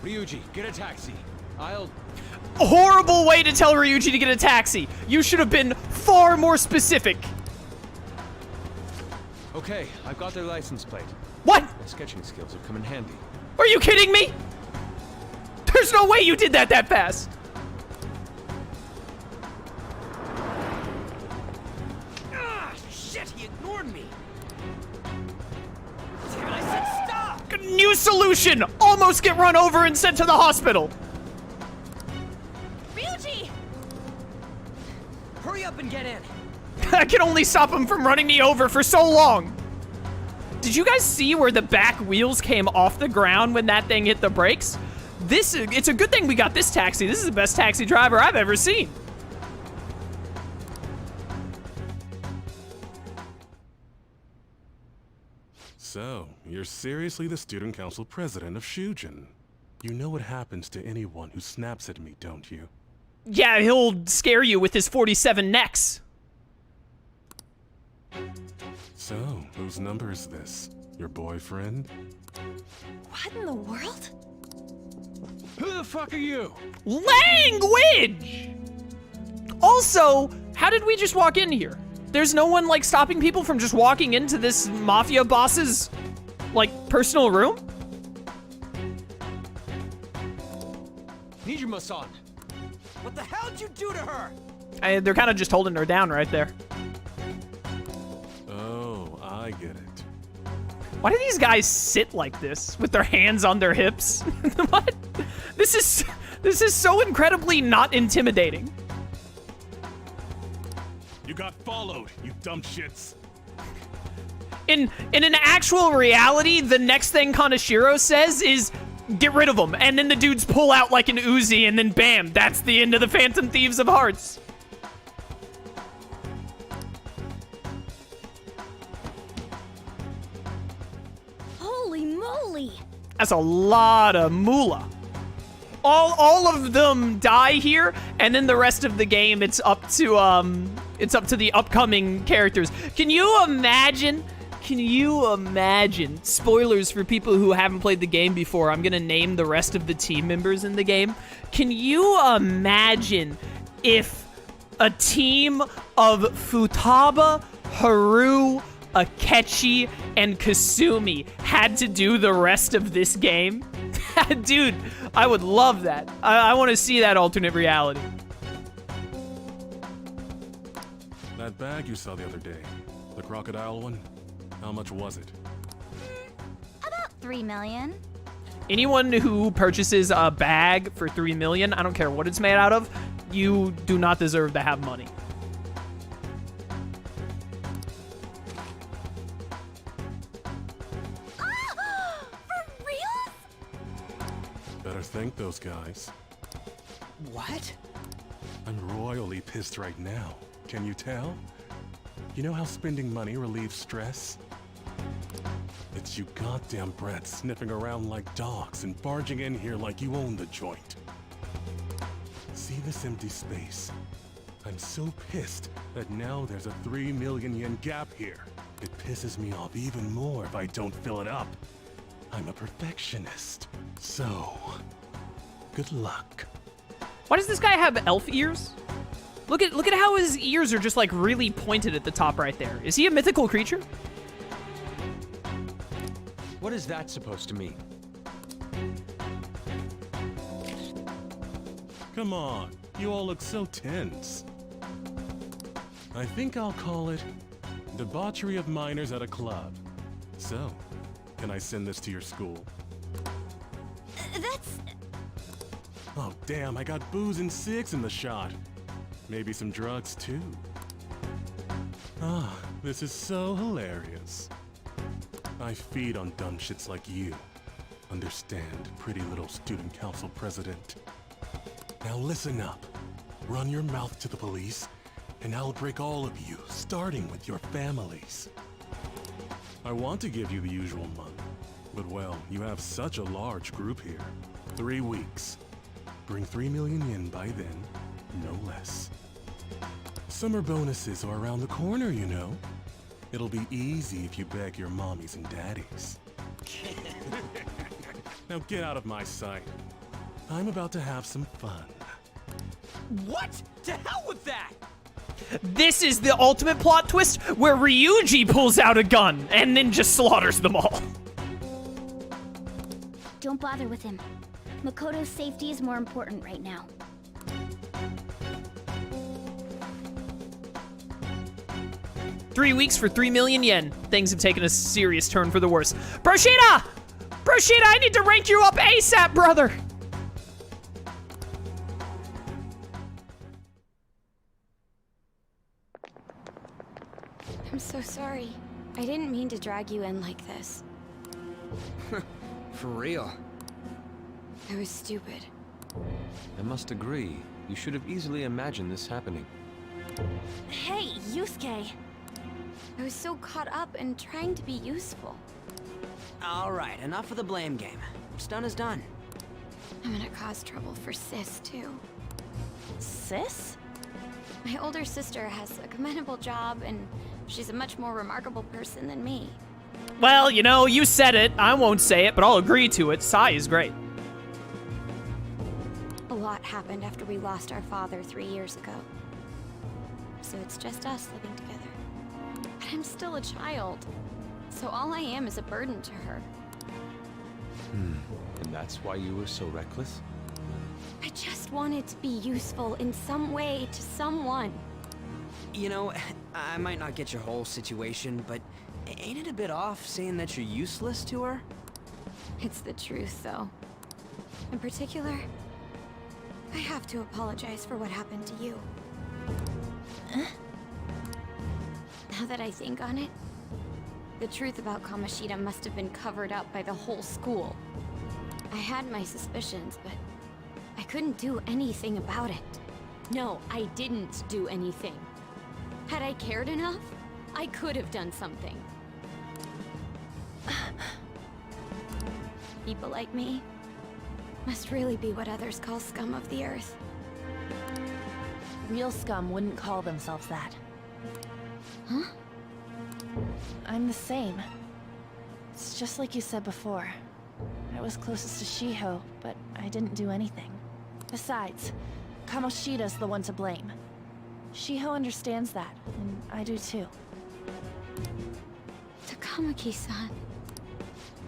Ryuji, get a taxi. I'll... A horrible way to tell Ryuji to get a taxi. You should have been far more specific. Okay, I've got their license plate. What? My sketching skills have come in handy. Are you kidding me? There's no way you did that fast. Ah, shit, he ignored me. Damn it, I said stop! New solution. Almost get run over and sent to the hospital. Ryuji! Hurry up and get in. I can only stop him from running me over for so long. Did you guys see where the back wheels came off the ground when that thing hit the brakes? It's a good thing we got this taxi. This is the best taxi driver I've ever seen. So, you're seriously the student council president of Shujin. You know what happens to anyone who snaps at me, don't you? Yeah, he'll scare you with his 47 necks. So, whose number is this? Your boyfriend? What in the world? Who the fuck are you? Language! Also, how did we just walk in here? There's no one, like, stopping people from just walking into this mafia boss's, like, personal room? Nijima-san. What the hell did you do to her? They're kind of just holding her down right there. Oh, I get it. Why do these guys sit like this with their hands on their hips? What? This is so incredibly not intimidating. You got followed, you dumb shits. In an actual reality, the next thing Kaneshiro says is, get rid of them, and then the dudes pull out like an Uzi, and then bam, that's the end of the Phantom Thieves of Hearts. Holy moly! That's a lot of moolah. All of them die here, and then the rest of the game, it's up to the upcoming characters. Can you imagine? Spoilers for people who haven't played the game before. I'm gonna name the rest of the team members in the game. Can you imagine if a team of Futaba, Haru, Akechi, and Kasumi had to do the rest of this game? Dude, I would love that. I want to see that alternate reality. That bag you saw the other day, the crocodile one, how much was it? About 3 million. Anyone who purchases a bag for 3 million, I don't care what it's made out of, you do not deserve to have money. For real? Better thank those guys. What? I'm royally pissed right now. Can you tell? You know how spending money relieves stress? It's you goddamn brats sniffing around like dogs and barging in here like you own the joint. See this empty space? I'm so pissed that now there's a 3 million yen gap here. It pisses me off even more if I don't fill it up. I'm a perfectionist. So, good luck. Why does this guy have elf ears? Look at how his ears are just like really pointed at the top right there. Is he a mythical creature? What is that supposed to mean? Come on, you all look so tense. I think I'll call it debauchery of minors at a club. So, can I send this to your school? That's... Oh damn, I got booze and cigs in the shot. Maybe some drugs too. Ah, this is so hilarious. I feed on dumb shits like you. Understand, pretty little student council president. Now listen up. Run your mouth to the police, and I'll break all of you, starting with your families. I want to give you the usual month, but well, you have such a large group here. 3 weeks. Bring 3 million yen by then, no less. Summer bonuses are around the corner, you know. It'll be easy if you beg your mommies and daddies. Now get out of my sight. I'm about to have some fun. What? To hell with that! This is the ultimate plot twist where Ryuji pulls out a gun and then just slaughters them all. Don't bother with him. Makoto's safety is more important right now. Three weeks for 3 million yen. Things have taken a serious turn for the worse. Broshida! Broshida, I need to rank you up ASAP, brother! I'm so sorry. I didn't mean to drag you in like this. For real. I was stupid. I must agree. You should have easily imagined this happening. Hey, Yusuke. I was so caught up in trying to be useful. Alright, enough of the blame game. What's done is done. I'm gonna cause trouble for Sis, too. Sis? My older sister has a commendable job, and she's a much more remarkable person than me. Well, you know, you said it. I won't say it, but I'll agree to it. Sai is great. A lot happened after we lost our father 3 years ago. So it's just us living together. But I'm still a child, so all I am is a burden to her. And that's why you were so reckless? I just wanted to be useful in some way to someone. You know, I might not get your whole situation, but ain't it a bit off saying that you're useless to her? It's the truth, though. In particular, I have to apologize for what happened to you. Now that I think on it, the truth about Kamoshida must have been covered up by the whole school. I had my suspicions, but I couldn't do anything about it. No, I didn't do anything. Had I cared enough, I could have done something. People like me must really be what others call scum of the earth. Real scum wouldn't call themselves that. Huh? I'm the same. It's just like you said before. I was closest to Shiho, but I didn't do anything. Besides, Kamoshida's the one to blame. Shiho understands that, and I do too. Takamaki-san.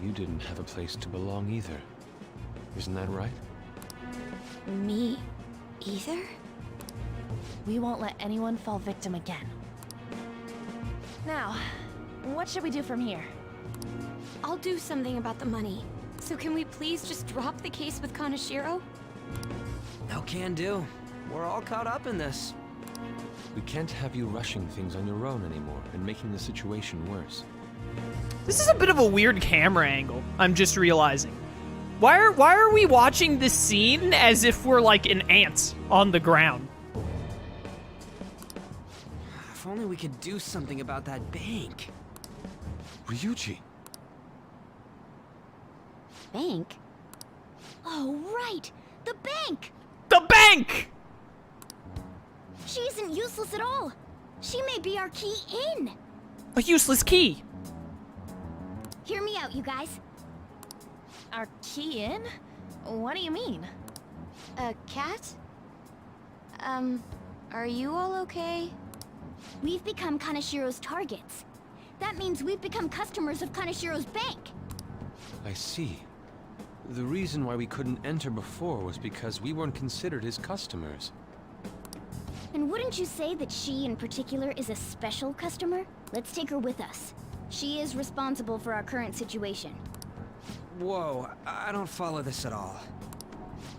You didn't have a place to belong either. Isn't that right? Me either? We won't let anyone fall victim again. Now, what should we do from here? I'll do something about the money. So can we please just drop the case with Kaneshiro? No can do. We're all caught up in this. We can't have you rushing things on your own anymore and making the situation worse. This is a bit of a weird camera angle, I'm just realizing. Why are we watching this scene as if we're like an ant on the ground? If only we could do something about that bank. Ryuji! Bank? Oh, right! The bank! The bank! She isn't useless at all. She may be our key in. A useless key. Hear me out, you guys. Our key in? What do you mean? A cat? Are you all okay? We've become Kaneshiro's targets. That means we've become customers of Kaneshiro's bank. I see. The reason why we couldn't enter before was because we weren't considered his customers. And wouldn't you say that she in particular is a special customer? Let's take her with us. She is responsible for our current situation. Whoa, I don't follow this at all.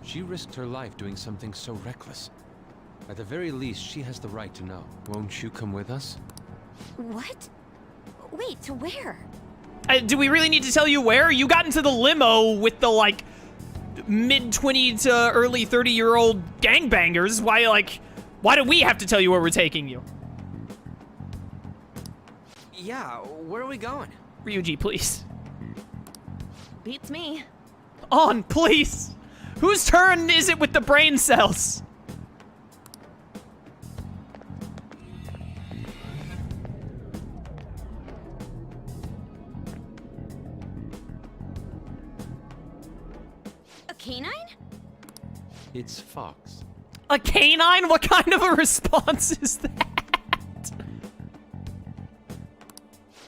She risked her life doing something so reckless. At the very least, she has the right to know. Won't you come with us? What? Wait, to where? Do we really need to tell you where? You got into the limo with the, like, mid-20 to early 30-year-old gangbangers. Why do we have to tell you where we're taking you? Yeah, where are we going? Ryuji, please. Beats me. On, please! Whose turn is it with the brain cells? A canine? It's Fox. A canine? What kind of a response is that?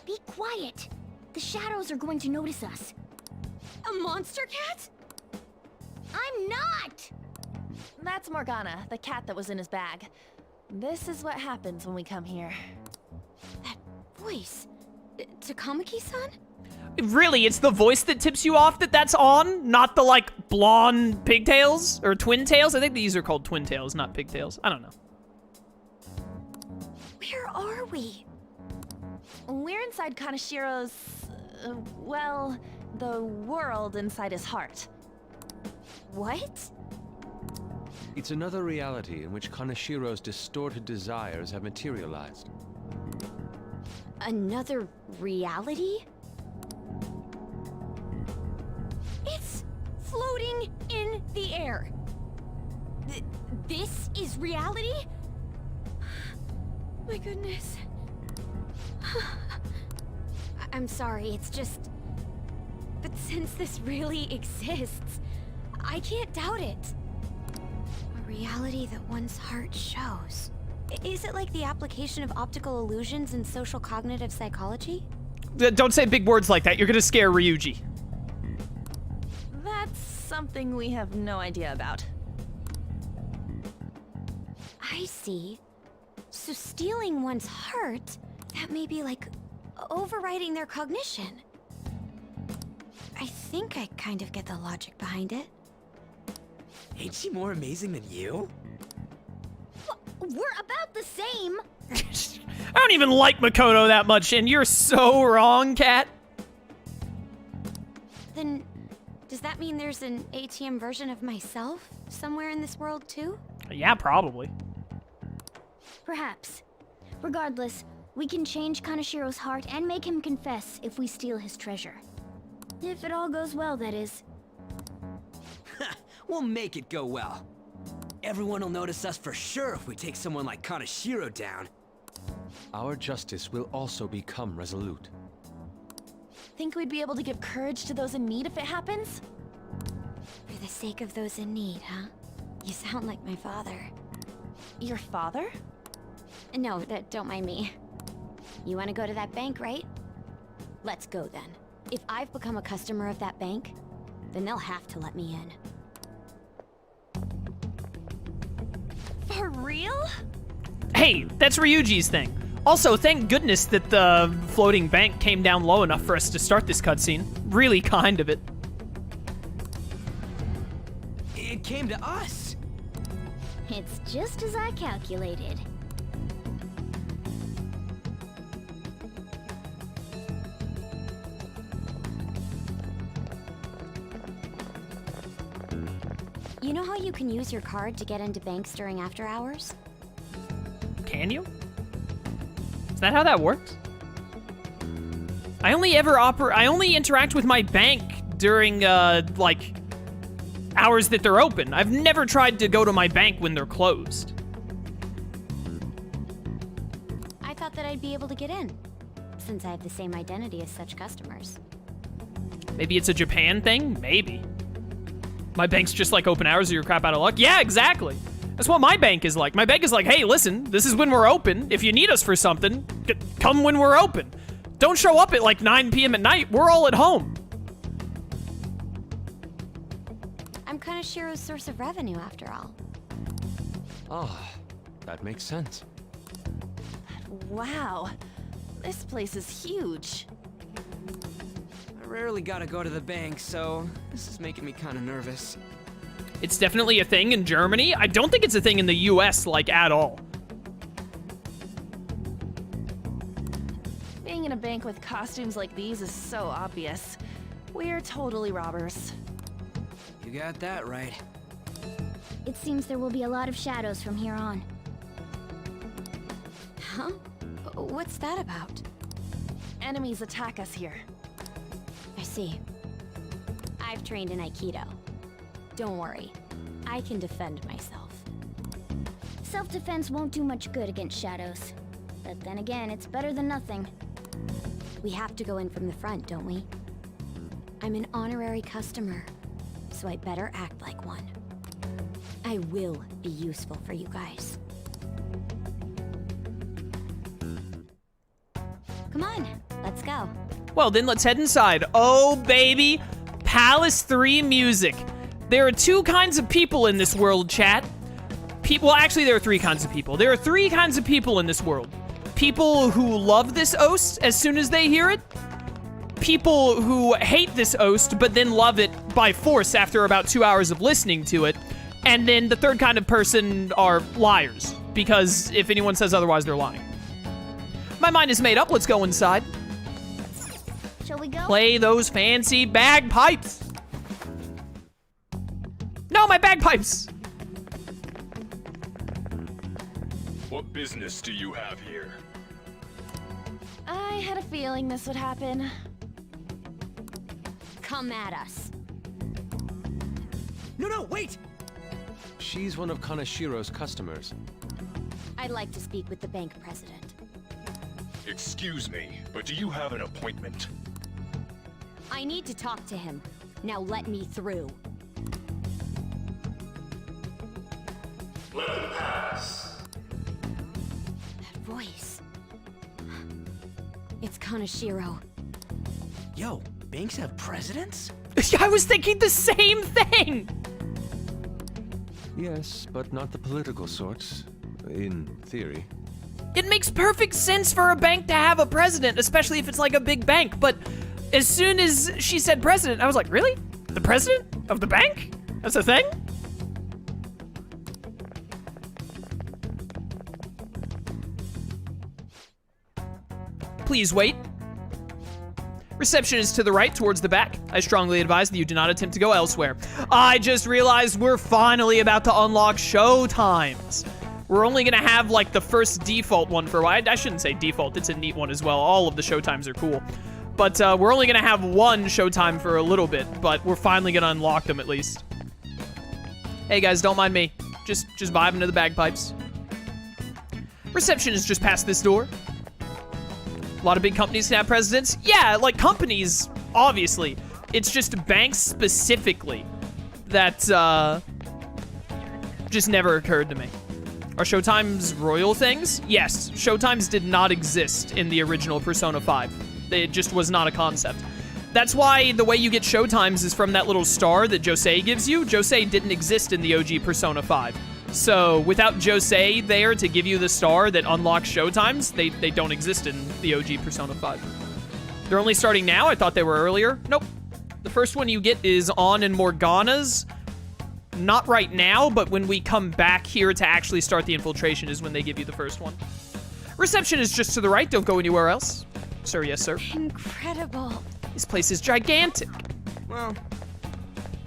Be quiet. The shadows are going to notice us. A monster cat? I'm not! That's Morgana, the cat that was in his bag. This is what happens when we come here. That voice. Takamaki-san? Really, it's the voice that tips you off that that's on, not the, like, blonde pigtails or twin tails. I think these are called twin tails, not pigtails. I don't know. Where are we? We're inside Kaneshiro's, well, the world inside his heart. What? It's another reality in which Kaneshiro's distorted desires have materialized. Another reality? It's floating in the air. This is reality? My goodness. I'm sorry, it's just... But since this really exists, I can't doubt it. A reality that one's heart shows. Is it like the application of optical illusions in social cognitive psychology? Don't say big words like that. You're gonna scare Ryuji. That's something we have no idea about. I see. So stealing one's heart, that may be like overriding their cognition. I think I kind of get the logic behind it. Ain't she more amazing than you? We're about the same. I don't even like Makoto that much, and you're so wrong, Kat. Then, does that mean there's an ATM version of myself somewhere in this world too? Yeah, probably. Perhaps. Regardless, we can change Kaneshiro's heart and make him confess if we steal his treasure. If it all goes well, that is. We'll make it go well. Everyone will notice us for sure if we take someone like Kaneshiro down. Our justice will also become resolute. Think we'd be able to give courage to those in need if it happens? For the sake of those in need, huh? You sound like my father. Your father? No, don't mind me. You want to go to that bank, right? Let's go then. If I've become a customer of that bank, then they'll have to let me in. For real? Hey, that's Ryuji's thing. Also, thank goodness that the floating bank came down low enough for us to start this cutscene. Really kind of it. It came to us. It's just as I calculated. You know how you can use your card to get into banks during after hours? Can you? Is that how that works? I only interact with my bank during, like, hours that they're open. I've never tried to go to my bank when they're closed. I thought that I'd be able to get in, since I have the same identity as such customers. Maybe it's a Japan thing? Maybe. My bank's just like open hours or you're crap out of luck? Yeah, exactly. That's what my bank is like. My bank is like, hey, listen, this is when we're open. If you need us for something, come when we're open. Don't show up at like 9 p.m. at night. We're all at home. I'm Kaneshiro's source of revenue, after all. Ah, that makes sense. Wow. This place is huge. I rarely gotta go to the bank, so this is making me kind of nervous. It's definitely a thing in Germany. I don't think it's a thing in the US, like, at all. Being in a bank with costumes like these is so obvious. We're totally robbers. You got that right. It seems there will be a lot of shadows from here on. Huh? What's that about? Enemies attack us here. I see. I've trained in Aikido. Don't worry, I can defend myself. Self-defense won't do much good against shadows. But then again, it's better than nothing. We have to go in from the front, don't we? I'm an honorary customer, so I better act like one. I will be useful for you guys. Come on, let's go. Well, then let's head inside. Oh, baby. Palace 3 music. There are two kinds of people in this world, chat. Well, actually, there are three kinds of people. There are three kinds of people in this world. People who love this oast as soon as they hear it. People who hate this oast, but then love it by force after about 2 hours of listening to it. And then the third kind of person are liars, because if anyone says otherwise, they're lying. My mind is made up. Let's go inside. Shall we go? Play those fancy bagpipes. No, my bagpipes. What business do you have here? I had a feeling this would happen. Come at us. No, wait! She's one of Kaneshiro's customers. I'd like to speak with the bank president. Excuse me, but do you have an appointment? I need to talk to him. Now let me through. Let him pass. That voice. It's Kaneshiro. Yo, banks have presidents? I was thinking the same thing. Yes, but not the political sorts. In theory. It makes perfect sense for a bank to have a president, especially if it's like a big bank. But as soon as she said president, I was like, really? The president of the bank? That's a thing? Please wait. Reception is to the right, towards the back. I strongly advise that you do not attempt to go elsewhere. I just realized we're finally about to unlock show times. We're only gonna have like the first default one for a while. I shouldn't say default, it's a neat one as well. All of the show times are cool. But we're only gonna have one showtime for a little bit, but we're finally gonna unlock them at least. Hey guys, don't mind me. Just vibing to the bagpipes. Reception is just past this door. A lot of big companies can have presidents. Yeah, like companies, obviously. It's just banks specifically that just never occurred to me. Are showtimes royal things? Yes, showtimes did not exist in the original Persona 5. It just was not a concept. That's why the way you get showtimes is from that little star that Josei gives you. Josei didn't exist in the OG Persona 5. So without Josei there to give you the star that unlocks showtimes, they don't exist in the OG Persona 5. They're only starting now? I thought they were earlier. Nope. The first one you get is Ann and Morgana's. Not right now, but when we come back here to actually start the infiltration is when they give you the first one. Reception is just to the right. Don't go anywhere else. Sir, yes, sir. Incredible. This place is gigantic. Well,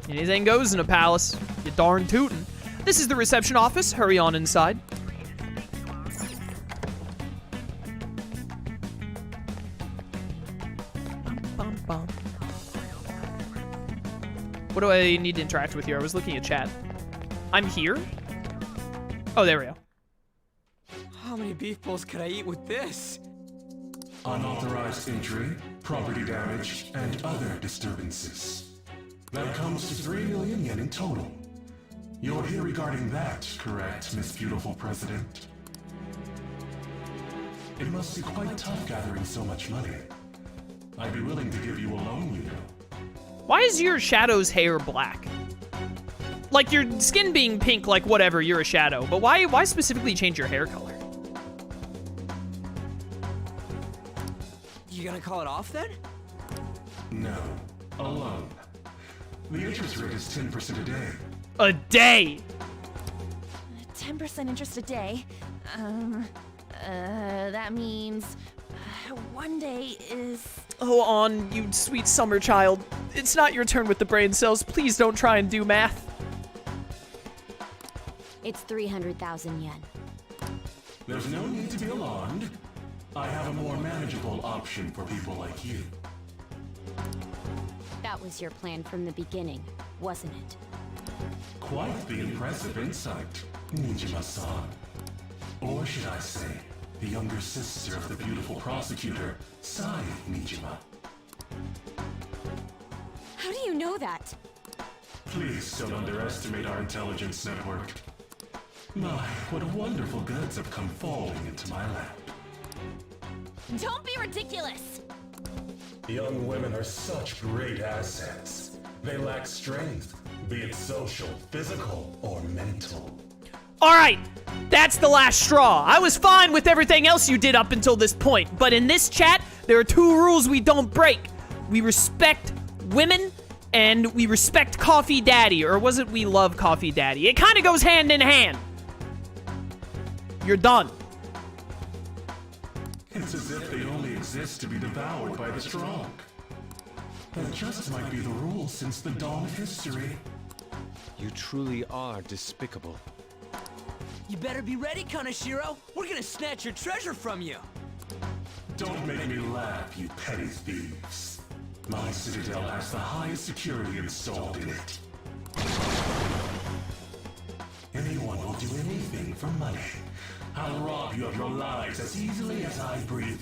Anything goes in a palace. You darn tootin'. This is the reception office. Hurry on inside. Bum, bum, bum. What do I need to interact with here? I was looking at chat. I'm here? Oh, there we go. how many beef bowls could I eat with this? Unauthorized entry, property damage, and other disturbances. That comes to 3 million yen in total. You're here regarding that, correct, Miss Beautiful President? It must be quite tough gathering so much money. I'd be willing to give you a loan, you know. Why is your Shadow's hair black? Like, your skin being pink, like, whatever, you're a Shadow. But why specifically change your hair color? You gonna call it off then? No, a loan. The interest rate is 10% a day. A day! 10% interest a day. That means 1 day is... Oh, on, you sweet summer child. It's not your turn with the brain cells. Please don't try and do math. It's 300,000 yen. There's no need to be alarmed. I have a more manageable option for people like you. That was your plan from the beginning, wasn't it? Quite the impressive insight, Nijima-san. Or should I say, the younger sister of the beautiful prosecutor, Sai Nijima. How do you know that? Please don't underestimate our intelligence network. My, what wonderful goods have come falling into my lap. Don't be ridiculous! Young women are such great assets. They lack strength, be it social, physical, or mental. All right, that's the last straw. I was fine with everything else you did up until this point, but in this chat, there are two rules we don't break. We respect women, and we respect Coffee Daddy, or was it we love Coffee Daddy? It kind of goes hand in hand. You're done. It's as if they only exist to be devoured by the strong. That just might be the rule since the dawn of history. You truly are despicable. You better be ready, Kaneshiro. We're gonna snatch your treasure from you. Don't make me laugh, you petty thieves. My citadel has the highest security installed in it. Anyone will do anything for money. I'll rob you of your lives as easily as I breathe